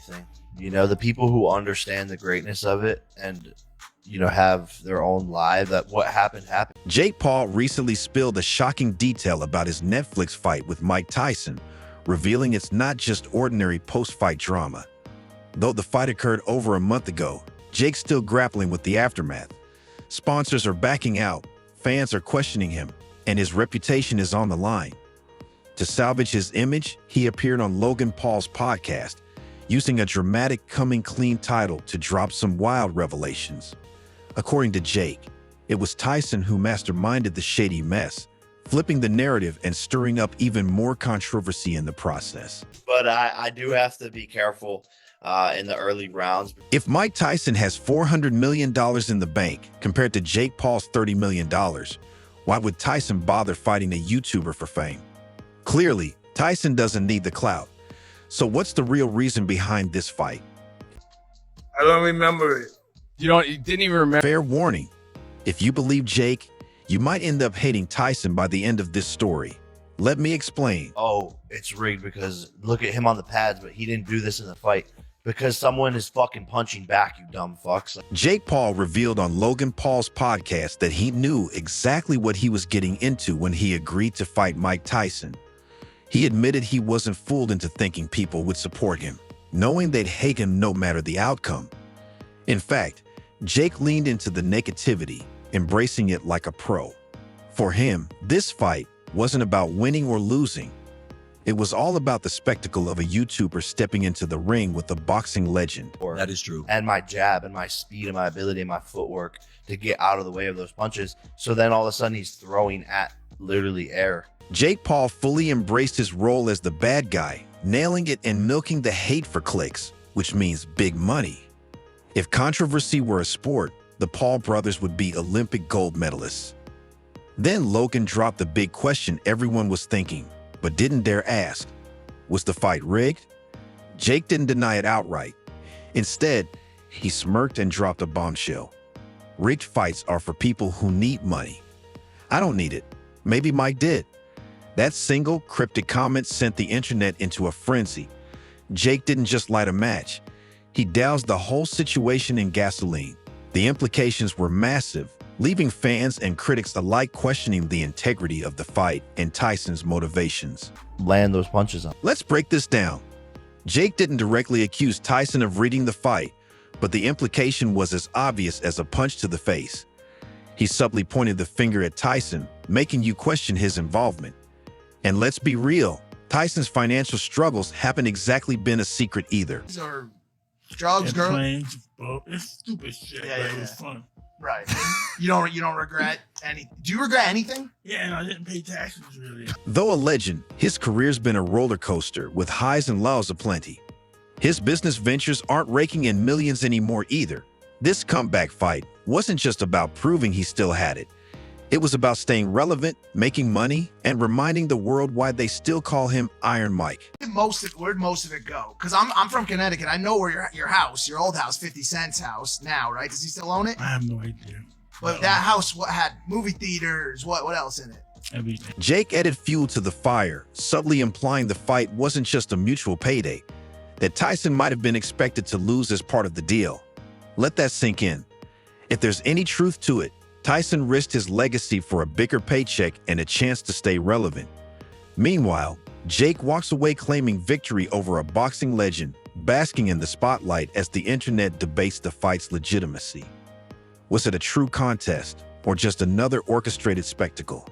anything. You know, the people who understand the greatness of it and, you know, have their own life, that what happened happened. Jake Paul recently spilled a shocking detail about his Netflix fight with Mike Tyson, revealing it's not just ordinary post-fight drama. Though the fight occurred over a month ago, Jake's still grappling with the aftermath. Sponsors are backing out, fans are questioning him, and his reputation is on the line. To salvage his image, he appeared on Logan Paul's podcast, using a dramatic coming clean title to drop some wild revelations. According to Jake, it was Tyson who masterminded the shady mess, flipping the narrative and stirring up even more controversy in the process. But I do have to be careful in the early rounds. If Mike Tyson has $400 million in the bank compared to Jake Paul's $30 million, why would Tyson bother fighting a YouTuber for fame? Clearly, Tyson doesn't need the clout. So what's the real reason behind this fight? I don't remember it. You didn't even remember? Fair warning, if you believe Jake, you might end up hating Tyson by the end of this story. Let me explain. Oh, it's rigged because look at him on the pads, but he didn't do this in the fight because someone is fucking punching back, you dumb fucks. Jake Paul revealed on Logan Paul's podcast that he knew exactly what he was getting into when he agreed to fight Mike Tyson. He admitted he wasn't fooled into thinking people would support him, knowing they'd hate him no matter the outcome. In fact, Jake leaned into the negativity, embracing it like a pro. For him, this fight wasn't about winning or losing. It was all about the spectacle of a YouTuber stepping into the ring with a boxing legend. That is true. And my jab and my speed and my ability and my footwork to get out of the way of those punches. So then all of a sudden he's throwing at literally air. Jake Paul fully embraced his role as the bad guy, nailing it and milking the hate for clicks, which means big money. If controversy were a sport, the Paul brothers would be Olympic gold medalists. Then Logan dropped the big question everyone was thinking, but didn't dare ask. Was the fight rigged? Jake didn't deny it outright. Instead, he smirked and dropped a bombshell. Rigged fights are for people who need money. I don't need it. Maybe Mike did. That single cryptic comment sent the internet into a frenzy. Jake didn't just light a match. He doused the whole situation in gasoline. The implications were massive, leaving fans and critics alike questioning the integrity of the fight and Tyson's motivations. Land those punches on. Let's break this down. Jake didn't directly accuse Tyson of rigging the fight, but the implication was as obvious as a punch to the face. He subtly pointed the finger at Tyson, making you question his involvement. And let's be real, Tyson's financial struggles haven't exactly been a secret either. These are drugs, girl. Planes, it's stupid shit, Yeah, but yeah, it was yeah. fun. Right. You don't regret any. Do you regret anything? Yeah, and I didn't pay taxes really. Though a legend, his career's been a roller coaster with highs and lows aplenty. His business ventures aren't raking in millions anymore either. This comeback fight wasn't just about proving he still had it. It was about staying relevant, making money, and reminding the world why they still call him Iron Mike. Where'd most of it go? Because I'm from Connecticut. I know where your house, your old house, 50 Cent's house now, right? Does he still own it? I have no idea. But that house, what had movie theaters? What else in it? Everything. Jake added fuel to the fire, subtly implying the fight wasn't just a mutual payday, that Tyson might have been expected to lose as part of the deal. Let that sink in. If there's any truth to it, Tyson risked his legacy for a bigger paycheck and a chance to stay relevant. Meanwhile, Jake walks away claiming victory over a boxing legend, basking in the spotlight as the internet debates the fight's legitimacy. Was it a true contest or just another orchestrated spectacle?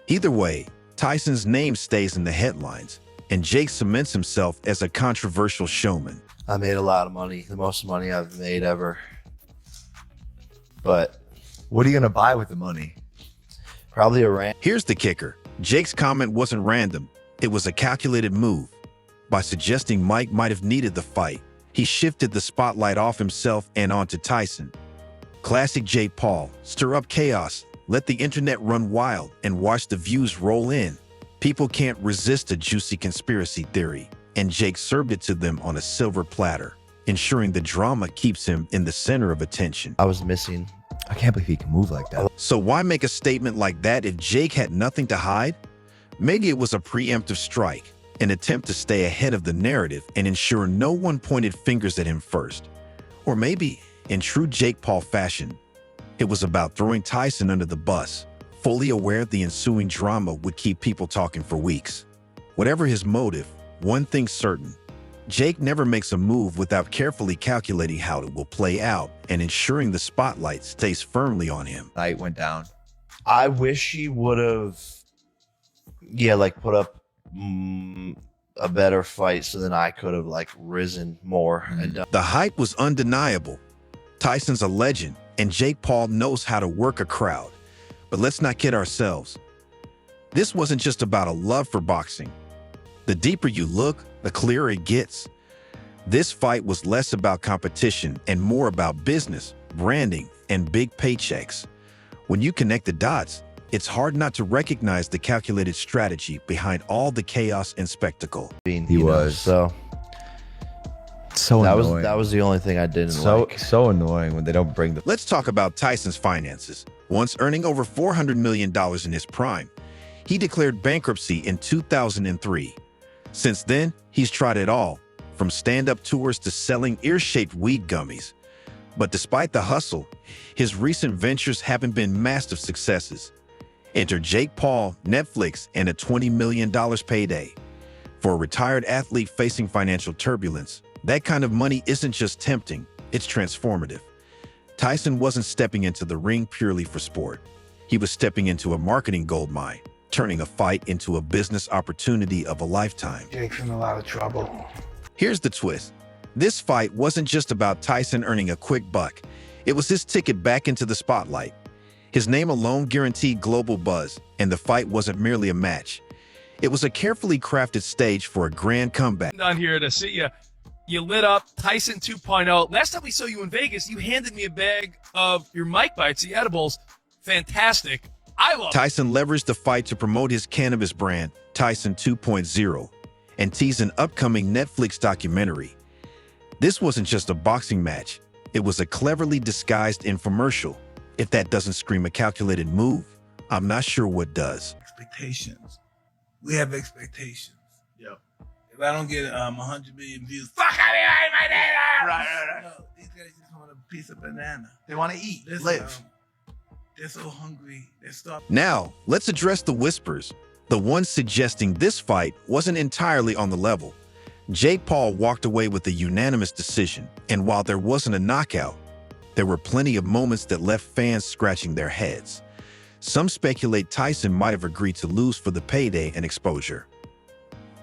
Either way, Tyson's name stays in the headlines, and Jake cements himself as a controversial showman. I made a lot of money, the most money I've made ever. But what are you going to buy with the money? Probably a ranch. Here's the kicker. Jake's comment wasn't random. It was a calculated move. By suggesting Mike might have needed the fight, he shifted the spotlight off himself and onto Tyson. Classic Jake Paul, stir up chaos, let the internet run wild, and watch the views roll in. People can't resist a juicy conspiracy theory, and Jake served it to them on a silver platter, ensuring the drama keeps him in the center of attention. I was missing. I can't believe he can move like that. So why make a statement like that if Jake had nothing to hide? Maybe it was a preemptive strike, an attempt to stay ahead of the narrative and ensure no one pointed fingers at him first. Or maybe, in true Jake Paul fashion, it was about throwing Tyson under the bus, fully aware the ensuing drama would keep people talking for weeks. Whatever his motive, one thing's certain: Jake never makes a move without carefully calculating how it will play out and ensuring the spotlight stays firmly on him. Night went down. I wish he would have, put up a better fight, so then I could have risen more and done. The hype was undeniable. Tyson's a legend, and Jake Paul knows how to work a crowd. But let's not kid ourselves. This wasn't just about a love for boxing. The deeper you look, the clearer it gets. This fight was less about competition and more about business, branding, and big paychecks. When you connect the dots, it's hard not to recognize the calculated strategy behind all the chaos and spectacle. He was. So So that annoying. was the only thing I didn't like. So annoying when they don't bring the. Let's talk about Tyson's finances. Once earning over $400 million in his prime, he declared bankruptcy in 2003. Since then, he's tried it all, from stand-up tours to selling ear-shaped weed gummies. But despite the hustle, his recent ventures haven't been massive successes. Enter Jake Paul, Netflix, and a $20 million payday. For a retired athlete facing financial turbulence, that kind of money isn't just tempting, it's transformative. Tyson wasn't stepping into the ring purely for sport. He was stepping into a marketing goldmine, turning a fight into a business opportunity of a lifetime. Jake's in a lot of trouble. Here's the twist. This fight wasn't just about Tyson earning a quick buck. It was his ticket back into the spotlight. His name alone guaranteed global buzz, and the fight wasn't merely a match. It was a carefully crafted stage for a grand comeback. Down here to see you. You lit up Tyson 2.0. Last time we saw you in Vegas, you handed me a bag of your Mike Bites, the edibles. Fantastic. I love it. Tyson leveraged the fight to promote his cannabis brand, Tyson 2.0, and teased an upcoming Netflix documentary. This wasn't just a boxing match. It was a cleverly disguised infomercial. If that doesn't scream a calculated move, I'm not sure what does. Expectations. We have expectations. Yep. If I don't get 100 million views, fuck out of here, my data. Right. No, these guys just want a piece of banana. They want to eat, Listen, live. They're so hungry. They're starving. Now, let's address the whispers, the ones suggesting this fight wasn't entirely on the level. Jake Paul walked away with a unanimous decision, and while there wasn't a knockout, there were plenty of moments that left fans scratching their heads. Some speculate Tyson might have agreed to lose for the payday and exposure.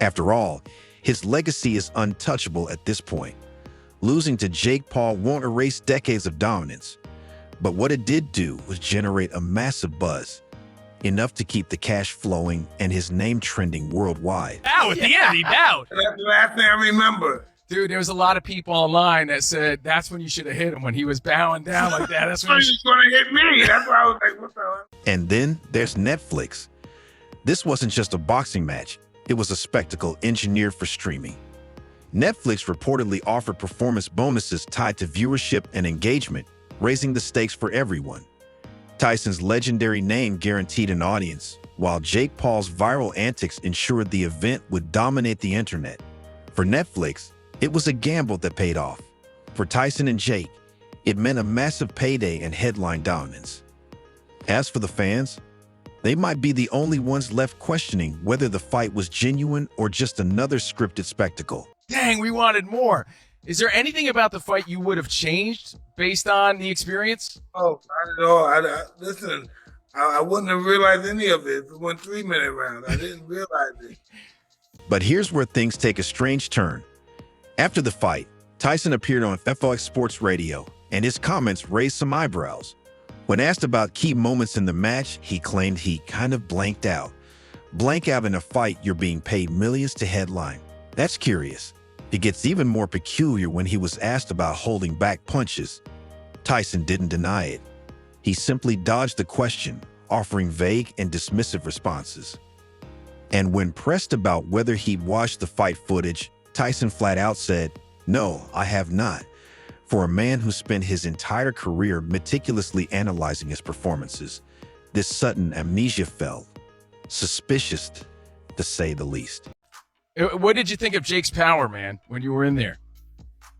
After all, his legacy is untouchable at this point. Losing to Jake Paul won't erase decades of dominance, but what it did do was generate a massive buzz, enough to keep the cash flowing and his name trending worldwide. Bow at the end. He bowed. That's the last thing I remember. Dude, there was a lot of people online that said that's when you should have hit him, when he was bowing down like that. That's when you He's gonna hit me. That's why I was like, what the hell? And then there's Netflix. This wasn't just a boxing match, it was a spectacle engineered for streaming. Netflix reportedly offered performance bonuses tied to viewership and engagement, raising the stakes for everyone. Tyson's legendary name guaranteed an audience, while Jake Paul's viral antics ensured the event would dominate the internet. For Netflix, it was a gamble that paid off. For Tyson and Jake, it meant a massive payday and headline dominance. As for the fans, they might be the only ones left questioning whether the fight was genuine or just another scripted spectacle. dang, we wanted more. Is there anything about the fight you would have changed based on the experience? Oh, I don't know. Listen, I wouldn't have realized any of it if it went 3-minute round. I didn't realize it. But here's where things take a strange turn. After the fight, Tyson appeared on FX Sports Radio, and his comments raised some eyebrows. When asked about key moments in the match, he claimed he kind of blanked out. Blank out in a fight you're being paid millions to headline. That's curious. It gets even more peculiar when he was asked about holding back punches. Tyson didn't deny it. He simply dodged the question, offering vague and dismissive responses. And when pressed about whether he'd watched the fight footage, Tyson flat out said, "No, I have not." For a man who spent his entire career meticulously analyzing his performances, this sudden amnesia felt suspicious, to say the least. What did you think of Jake's power, man, when you were in there?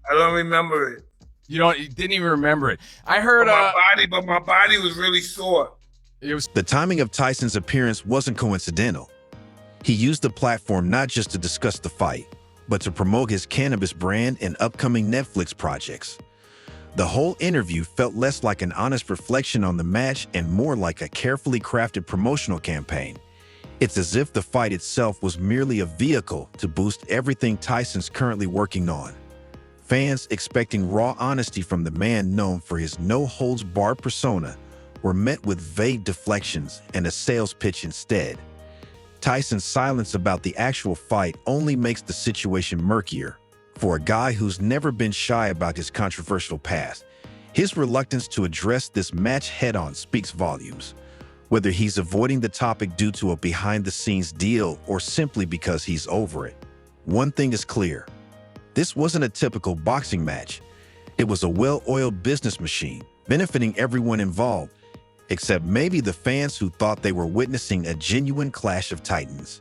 I don't remember it. You didn't even remember it. I heard But my body was really sore. it was The timing of Tyson's appearance wasn't coincidental. He used the platform not just to discuss the fight, but to promote his cannabis brand and upcoming Netflix projects. The whole interview felt less like an honest reflection on the match and more like a carefully crafted promotional campaign. It's as if the fight itself was merely a vehicle to boost everything Tyson's currently working on. Fans expecting raw honesty from the man known for his no-holds-barred persona were met with vague deflections and a sales pitch instead. Tyson's silence about the actual fight only makes the situation murkier. For a guy who's never been shy about his controversial past, his reluctance to address this match head-on speaks volumes. Whether he's avoiding the topic due to a behind-the-scenes deal or simply because he's over it, one thing is clear. This wasn't a typical boxing match. It was a well-oiled business machine, benefiting everyone involved, except maybe the fans who thought they were witnessing a genuine clash of titans.